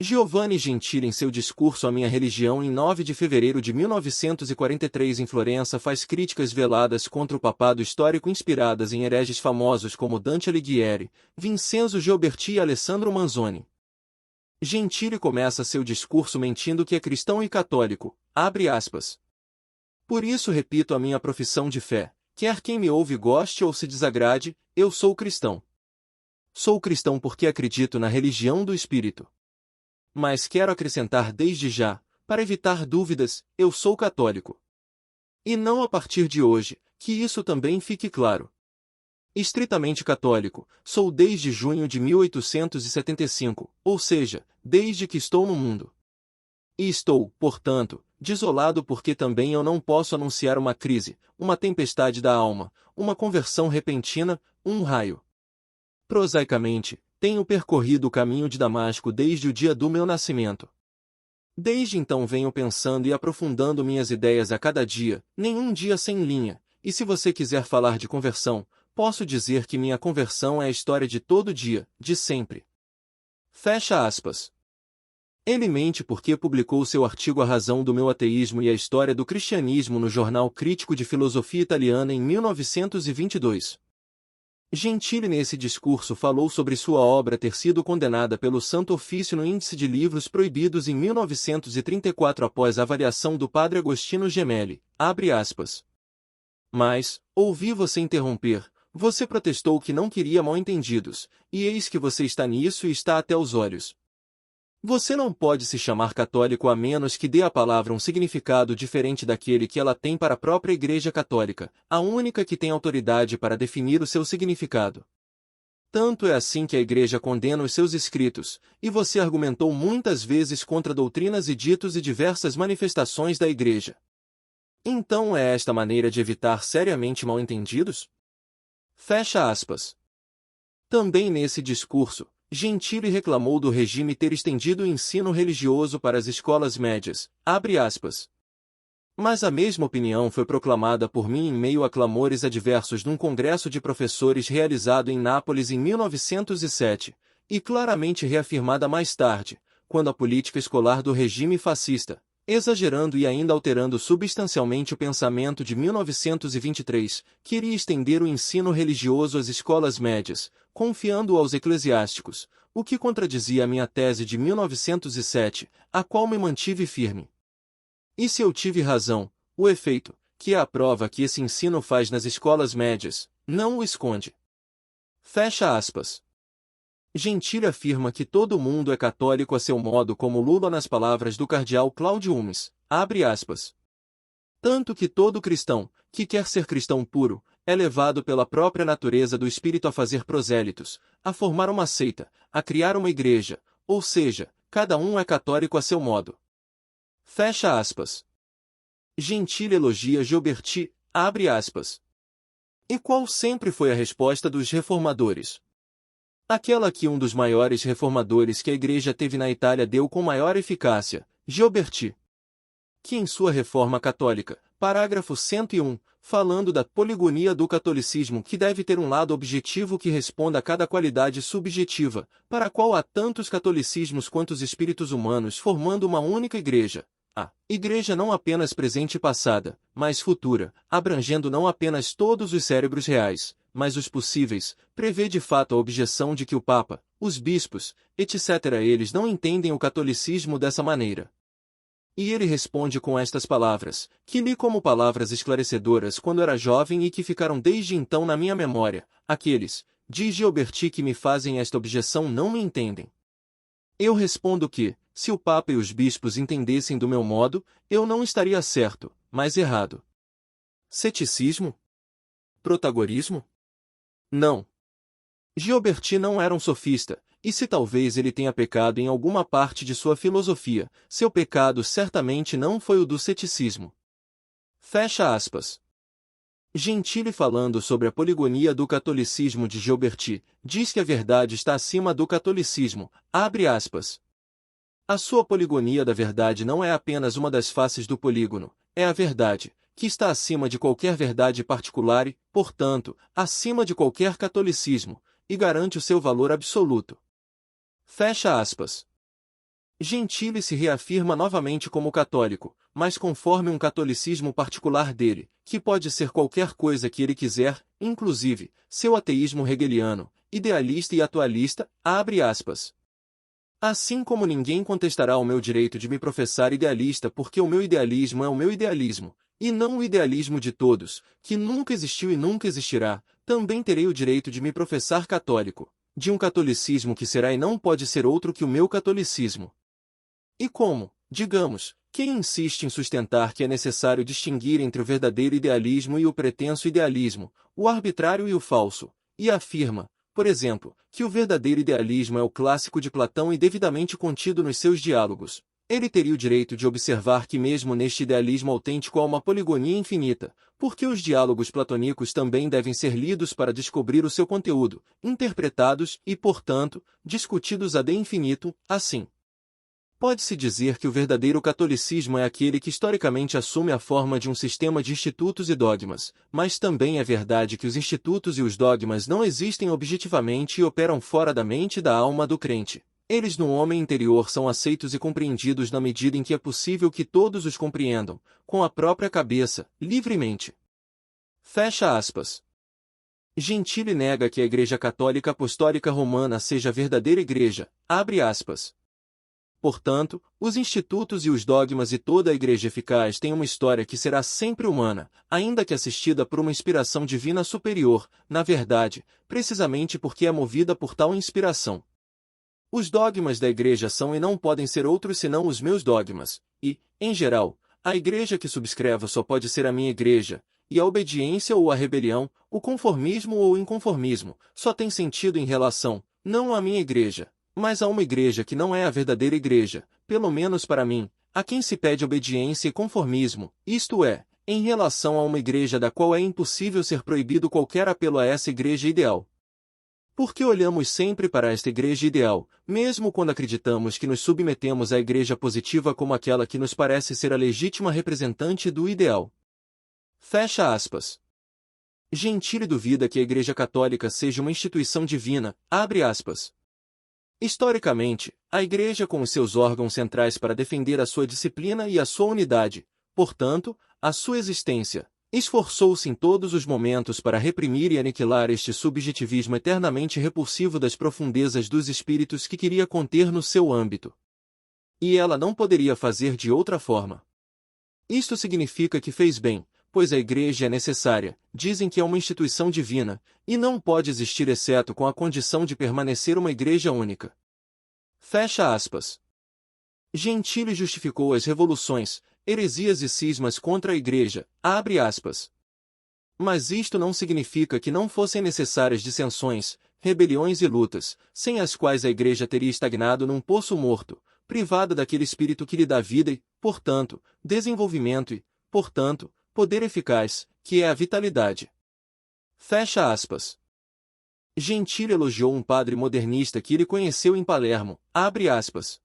Giovanni Gentili, em seu discurso à minha religião em 9 de fevereiro de 1943 em Florença, faz críticas veladas contra o papado histórico inspiradas em hereges famosos como Dante Alighieri, Vincenzo Gioberti e Alessandro Manzoni. Gentili começa seu discurso mentindo que é cristão e católico, abre aspas. Por isso repito a minha profissão de fé, quer quem me ouve goste ou se desagrade, eu sou cristão. Sou cristão porque acredito na religião do Espírito. Mas quero acrescentar desde já, para evitar dúvidas, eu sou católico. E não a partir de hoje, que isso também fique claro. Estritamente católico, sou desde junho de 1875, ou seja, desde que estou no mundo. E estou, portanto, desolado porque também eu não posso anunciar uma crise, uma tempestade da alma, uma conversão repentina, um raio. Prosaicamente, tenho percorrido o caminho de Damasco desde o dia do meu nascimento. Desde então venho pensando e aprofundando minhas ideias a cada dia, nenhum dia sem linha, e se você quiser falar de conversão, posso dizer que minha conversão é a história de todo dia, de sempre. Fecha aspas. Ele mente porque publicou seu artigo A Razão do Meu Ateísmo e a História do Cristianismo no Jornal Crítico de Filosofia Italiana em 1922. Gentili nesse discurso falou sobre sua obra ter sido condenada pelo Santo Ofício no Índice de Livros Proibidos em 1934 após a avaliação do padre Agostino Gemelli, abre aspas. Mas, ouvi você interromper, você protestou que não queria mal-entendidos, e eis que você está nisso e está até os olhos. Você não pode se chamar católico a menos que dê à palavra um significado diferente daquele que ela tem para a própria Igreja Católica, a única que tem autoridade para definir o seu significado. Tanto é assim que a Igreja condena os seus escritos, e você argumentou muitas vezes contra doutrinas e ditos e diversas manifestações da Igreja. Então é esta maneira de evitar seriamente mal-entendidos? Fecha aspas. Também nesse discurso, Gentili reclamou do regime ter estendido o ensino religioso para as escolas médias, abre aspas. Mas a mesma opinião foi proclamada por mim em meio a clamores adversos num congresso de professores realizado em Nápoles em 1907, e claramente reafirmada mais tarde, quando a política escolar do regime fascista, exagerando e ainda alterando substancialmente o pensamento de 1923, queria estender o ensino religioso às escolas médias, confiando-o aos eclesiásticos, o que contradizia a minha tese de 1907, a qual me mantive firme. E se eu tive razão, o efeito, que é a prova que esse ensino faz nas escolas médias, não o esconde. Fecha aspas. Gentili afirma que todo mundo é católico a seu modo como Lula nas palavras do cardeal Cláudio Umes, abre aspas. Tanto que todo cristão, que quer ser cristão puro, é levado pela própria natureza do espírito a fazer prosélitos, a formar uma seita, a criar uma igreja, ou seja, cada um é católico a seu modo. Fecha aspas. Gentili elogia Gioberti, abre aspas. E qual sempre foi a resposta dos reformadores? Aquela que um dos maiores reformadores que a Igreja teve na Itália deu com maior eficácia, Gioberti. Que em sua Reforma Católica, parágrafo 101, falando da poligonia do catolicismo que deve ter um lado objetivo que responda a cada qualidade subjetiva, para a qual há tantos catolicismos quanto os espíritos humanos formando uma única Igreja. A Igreja não apenas presente e passada, mas futura, abrangendo não apenas todos os cérebros reais, mas os possíveis, prevê de fato a objeção de que o Papa, os bispos, etc. eles não entendem o catolicismo dessa maneira. E ele responde com estas palavras, que li como palavras esclarecedoras quando era jovem e que ficaram desde então na minha memória, aqueles, diz Gioberti, que me fazem esta objeção não me entendem. Eu respondo que, se o Papa e os bispos entendessem do meu modo, eu não estaria certo, mas errado. Ceticismo? Protagonismo? Não. Gioberti não era um sofista, e se talvez ele tenha pecado em alguma parte de sua filosofia, seu pecado certamente não foi o do ceticismo. Fecha aspas. Gentili, falando sobre a poligonia do catolicismo de Gioberti, diz que a verdade está acima do catolicismo, abre aspas. A sua poligonia da verdade não é apenas uma das faces do polígono, é a verdade, que está acima de qualquer verdade particular e, portanto, acima de qualquer catolicismo, e garante o seu valor absoluto. Fecha aspas. Gentili se reafirma novamente como católico, mas conforme um catolicismo particular dele, que pode ser qualquer coisa que ele quiser, inclusive, seu ateísmo hegeliano, idealista e atualista, abre aspas. Assim como ninguém contestará o meu direito de me professar idealista porque o meu idealismo é o meu idealismo, e não o idealismo de todos, que nunca existiu e nunca existirá, também terei o direito de me professar católico, de um catolicismo que será e não pode ser outro que o meu catolicismo. E como, digamos, quem insiste em sustentar que é necessário distinguir entre o verdadeiro idealismo e o pretenso idealismo, o arbitrário e o falso, e afirma, por exemplo, que o verdadeiro idealismo é o clássico de Platão e devidamente contido nos seus diálogos, ele teria o direito de observar que mesmo neste idealismo autêntico há uma poligonia infinita, porque os diálogos platônicos também devem ser lidos para descobrir o seu conteúdo, interpretados e, portanto, discutidos ad infinitum, assim. Pode-se dizer que o verdadeiro catolicismo é aquele que historicamente assume a forma de um sistema de institutos e dogmas, mas também é verdade que os institutos e os dogmas não existem objetivamente e operam fora da mente e da alma do crente. Eles no homem interior são aceitos e compreendidos na medida em que é possível que todos os compreendam, com a própria cabeça, livremente. Fecha aspas. Gentili nega que a Igreja Católica Apostólica Romana seja a verdadeira Igreja, abre aspas. Portanto, os institutos e os dogmas e toda a Igreja eficaz têm uma história que será sempre humana, ainda que assistida por uma inspiração divina superior, na verdade, precisamente porque é movida por tal inspiração. Os dogmas da Igreja são e não podem ser outros senão os meus dogmas, e, em geral, a Igreja que subscrevo só pode ser a minha Igreja, e a obediência ou a rebelião, o conformismo ou o inconformismo, só tem sentido em relação, não à minha Igreja, mas a uma igreja que não é a verdadeira igreja, pelo menos para mim, a quem se pede obediência e conformismo, isto é, em relação a uma igreja da qual é impossível ser proibido qualquer apelo a essa igreja ideal. Porque olhamos sempre para esta igreja ideal, mesmo quando acreditamos que nos submetemos à igreja positiva como aquela que nos parece ser a legítima representante do ideal. Fecha aspas. Gentili duvida que a Igreja Católica seja uma instituição divina, abre aspas. Historicamente, a Igreja com os seus órgãos centrais para defender a sua disciplina e a sua unidade, portanto, a sua existência, esforçou-se em todos os momentos para reprimir e aniquilar este subjetivismo eternamente repulsivo das profundezas dos espíritos que queria conter no seu âmbito. E ela não poderia fazer de outra forma. Isto significa que fez bem, pois a Igreja é necessária, dizem que é uma instituição divina, e não pode existir exceto com a condição de permanecer uma Igreja única. Fecha aspas. Gentili justificou as revoluções, heresias e cismas contra a Igreja, abre aspas. Mas isto não significa que não fossem necessárias dissensões, rebeliões e lutas, sem as quais a Igreja teria estagnado num poço morto, privada daquele espírito que lhe dá vida e, portanto, desenvolvimento e, portanto, poder eficaz, que é a vitalidade. Fecha aspas. Gentili elogiou um padre modernista que ele conheceu em Palermo, abre aspas.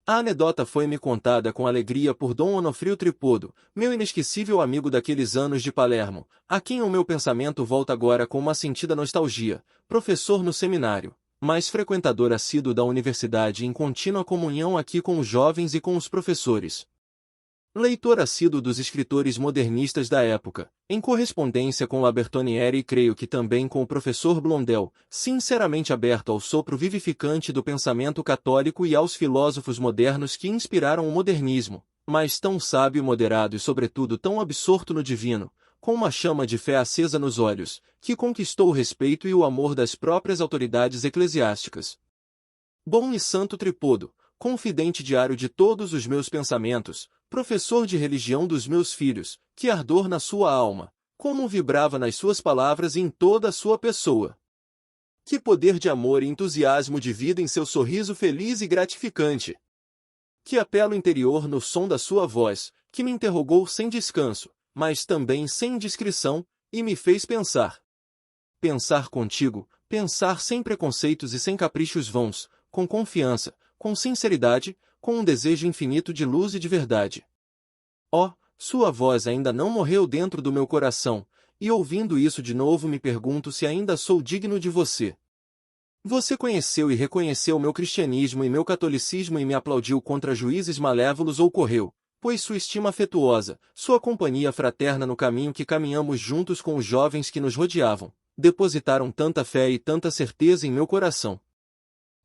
A anedota foi-me contada com alegria por Dom Onofrio Tripodi, meu inesquecível amigo daqueles anos de Palermo, a quem o meu pensamento volta agora com uma sentida nostalgia, professor no seminário, mas frequentador assíduo da universidade em contínua comunhão aqui com os jovens e com os professores. Leitor assíduo dos escritores modernistas da época, em correspondência com La Bertonieri e creio que também com o professor Blondel, sinceramente aberto ao sopro vivificante do pensamento católico e aos filósofos modernos que inspiraram o modernismo, mas tão sábio e moderado e sobretudo tão absorto no divino, com uma chama de fé acesa nos olhos, que conquistou o respeito e o amor das próprias autoridades eclesiásticas. Bom e santo Tripodi, confidente diário de todos os meus pensamentos, professor de religião dos meus filhos, que ardor na sua alma, como vibrava nas suas palavras e em toda a sua pessoa. Que poder de amor e entusiasmo de vida em seu sorriso feliz e gratificante. Que apelo interior no som da sua voz, que me interrogou sem descanso, mas também sem indiscrição, e me fez pensar. Pensar contigo, pensar sem preconceitos e sem caprichos vãos, com confiança, com sinceridade, com um desejo infinito de luz e de verdade. Oh, sua voz ainda não morreu dentro do meu coração, e ouvindo isso de novo me pergunto se ainda sou digno de você. Você conheceu e reconheceu meu cristianismo e meu catolicismo e me aplaudiu contra juízes malévolos ou correu, pois sua estima afetuosa, sua companhia fraterna no caminho que caminhamos juntos com os jovens que nos rodeavam, depositaram tanta fé e tanta certeza em meu coração.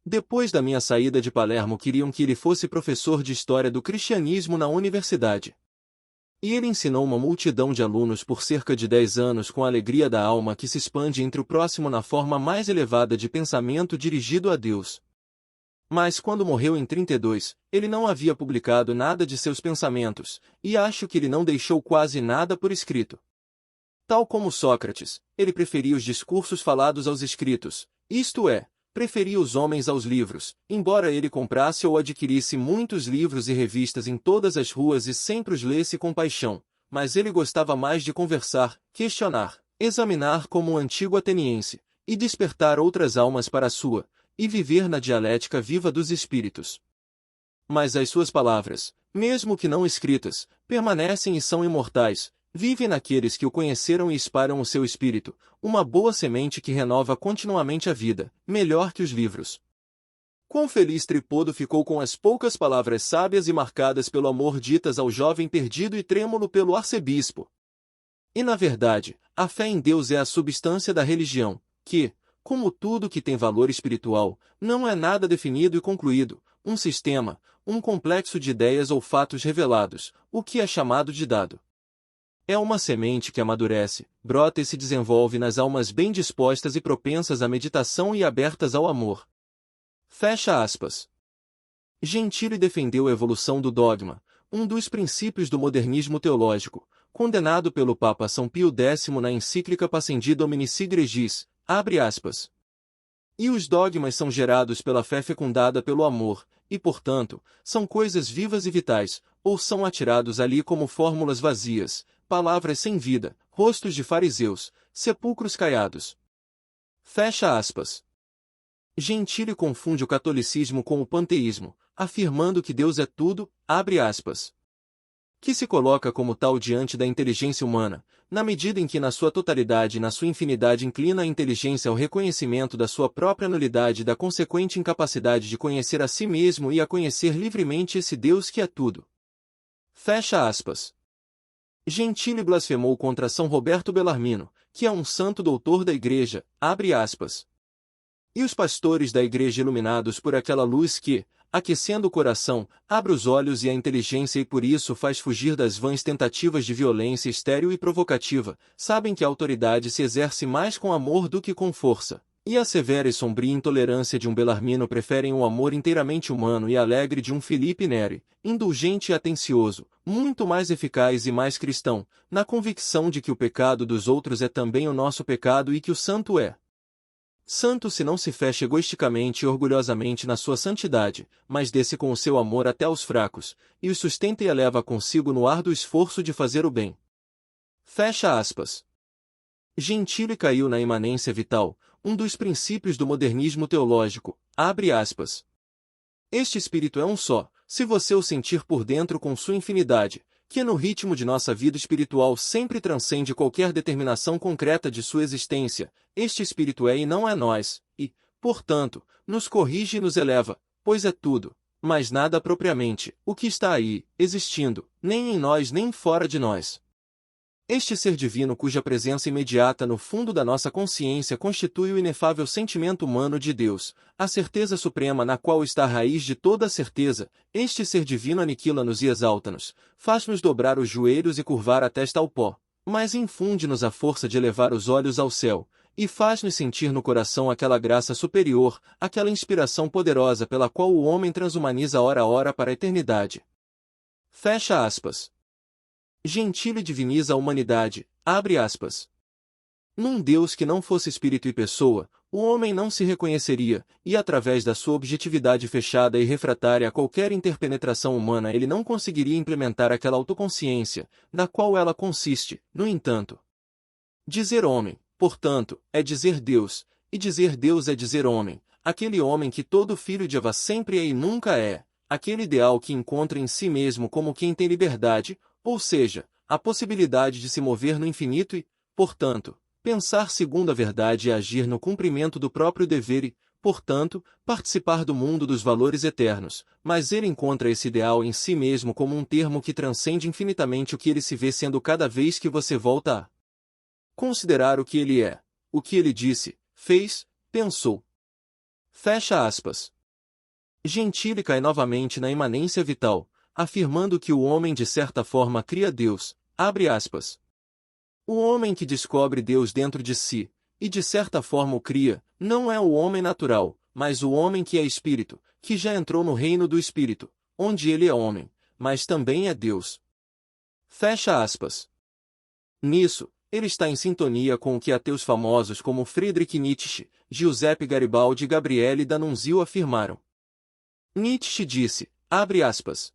Depois da minha saída de Palermo queriam que ele fosse professor de História do Cristianismo na universidade. E ele ensinou uma multidão de alunos por cerca de 10 anos com a alegria da alma que se expande entre o próximo na forma mais elevada de pensamento dirigido a Deus. Mas quando morreu em 32, ele não havia publicado nada de seus pensamentos, e acho que ele não deixou quase nada por escrito. Tal como Sócrates, ele preferia os discursos falados aos escritos, isto é, preferia os homens aos livros, embora ele comprasse ou adquirisse muitos livros e revistas em todas as ruas e sempre os lesse com paixão, mas ele gostava mais de conversar, questionar, examinar como um antigo ateniense, e despertar outras almas para a sua, e viver na dialética viva dos espíritos. Mas as suas palavras, mesmo que não escritas, permanecem e são imortais, vivem naqueles que o conheceram e espalham o seu espírito, uma boa semente que renova continuamente a vida, melhor que os livros. Quão feliz Tripodo ficou com as poucas palavras sábias e marcadas pelo amor ditas ao jovem perdido e trêmulo pelo arcebispo. E na verdade, a fé em Deus é a substância da religião, que, como tudo que tem valor espiritual, não é nada definido e concluído, um sistema, um complexo de ideias ou fatos revelados, o que é chamado de dado. É uma semente que amadurece, brota e se desenvolve nas almas bem dispostas e propensas à meditação e abertas ao amor. Fecha aspas. Gentili defendeu a evolução do dogma, um dos princípios do modernismo teológico, condenado pelo Papa São Pio X na encíclica Pascendi Domini Sigre Regis, abre aspas. E os dogmas são gerados pela fé fecundada pelo amor, e portanto, são coisas vivas e vitais, ou são atirados ali como fórmulas vazias, palavras sem vida, rostos de fariseus, sepulcros caiados. Fecha aspas. Gentili confunde o catolicismo com o panteísmo, afirmando que Deus é tudo, abre aspas. Que se coloca como tal diante da inteligência humana, na medida em que na sua totalidade e na sua infinidade inclina a inteligência ao reconhecimento da sua própria nulidade e da consequente incapacidade de conhecer a si mesmo e a conhecer livremente esse Deus que é tudo. Fecha aspas. Gentili blasfemou contra São Roberto Bellarmino, que é um santo doutor da Igreja, abre aspas. E os pastores da Igreja iluminados por aquela luz que, aquecendo o coração, abre os olhos e a inteligência e por isso faz fugir das vãs tentativas de violência estéril e provocativa, sabem que a autoridade se exerce mais com amor do que com força. E a severa e sombria intolerância de um Bellarmino preferem o amor inteiramente humano e alegre de um Filipe Neri, indulgente e atencioso, muito mais eficaz e mais cristão, na convicção de que o pecado dos outros é também o nosso pecado e que o santo é santo se não se fecha egoisticamente e orgulhosamente na sua santidade, mas desce com o seu amor até aos fracos, e os sustenta e eleva consigo no árduo esforço de fazer o bem. Fecha aspas. Gentili caiu na imanência vital, um dos princípios do modernismo teológico, abre aspas. Este espírito é um só, se você o sentir por dentro com sua infinidade, que no ritmo de nossa vida espiritual sempre transcende qualquer determinação concreta de sua existência, este espírito é e não é nós, e, portanto, nos corrige e nos eleva, pois é tudo, mas nada propriamente, o que está aí, existindo, nem em nós nem fora de nós. Este ser divino cuja presença imediata no fundo da nossa consciência constitui o inefável sentimento humano de Deus, a certeza suprema na qual está a raiz de toda a certeza, este ser divino aniquila-nos e exalta-nos, faz-nos dobrar os joelhos e curvar a testa ao pó, mas infunde-nos a força de elevar os olhos ao céu, e faz-nos sentir no coração aquela graça superior, aquela inspiração poderosa pela qual o homem transhumaniza hora a hora para a eternidade. Fecha aspas. Gentili diviniza a humanidade, abre aspas. Num Deus que não fosse espírito e pessoa, o homem não se reconheceria, e através da sua objetividade fechada e refratária a qualquer interpenetração humana ele não conseguiria implementar aquela autoconsciência, na qual ela consiste, no entanto. Dizer homem, portanto, é dizer Deus, e dizer Deus é dizer homem, aquele homem que todo filho de Eva sempre é e nunca é, aquele ideal que encontra em si mesmo como quem tem liberdade, ou seja, a possibilidade de se mover no infinito e, portanto, pensar segundo a verdade e agir no cumprimento do próprio dever e, portanto, participar do mundo dos valores eternos, mas ele encontra esse ideal em si mesmo como um termo que transcende infinitamente o que ele se vê sendo cada vez que você volta a considerar o que ele é, o que ele disse, fez, pensou. Fecha aspas. Gentile cai novamente na imanência vital, afirmando que o homem de certa forma cria Deus, abre aspas. O homem que descobre Deus dentro de si, e de certa forma o cria, não é o homem natural, mas o homem que é espírito, que já entrou no reino do espírito, onde ele é homem, mas também é Deus. Fecha aspas. Nisso, ele está em sintonia com o que ateus famosos como Friedrich Nietzsche, Giuseppe Garibaldi e Gabriele D'Annunzio afirmaram. Nietzsche disse, abre aspas.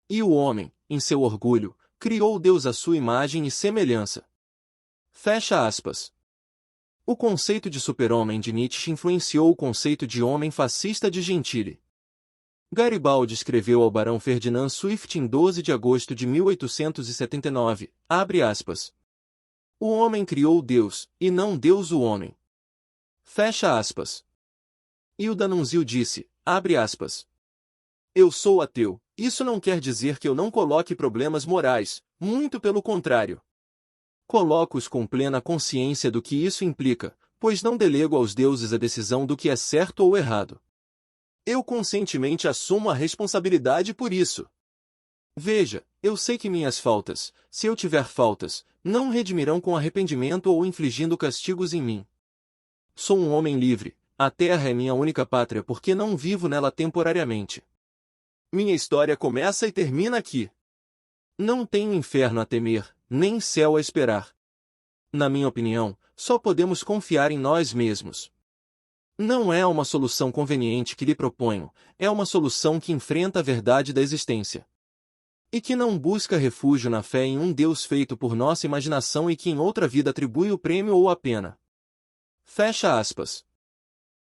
E o homem, em seu orgulho, criou Deus à sua imagem e semelhança. Fecha aspas. O conceito de super-homem de Nietzsche influenciou o conceito de homem fascista de Gentile. Garibaldi escreveu ao barão Ferdinand Swift em 12 de agosto de 1879, abre aspas. O homem criou Deus, e não Deus o homem. Fecha aspas. E o D'Annunzio disse, abre aspas. Eu sou ateu, isso não quer dizer que eu não coloque problemas morais, muito pelo contrário. Coloco-os com plena consciência do que isso implica, pois não delego aos deuses a decisão do que é certo ou errado. Eu conscientemente assumo a responsabilidade por isso. Veja, eu sei que minhas faltas, se eu tiver faltas, não redimirão com arrependimento ou infligindo castigos em mim. Sou um homem livre, a terra é minha única pátria porque não vivo nela temporariamente. Minha história começa e termina aqui. Não tenho inferno a temer, nem céu a esperar. Na minha opinião, só podemos confiar em nós mesmos. Não é uma solução conveniente que lhe proponho, é uma solução que enfrenta a verdade da existência. E que não busca refúgio na fé em um Deus feito por nossa imaginação e que em outra vida atribui o prêmio ou a pena. Fecha aspas.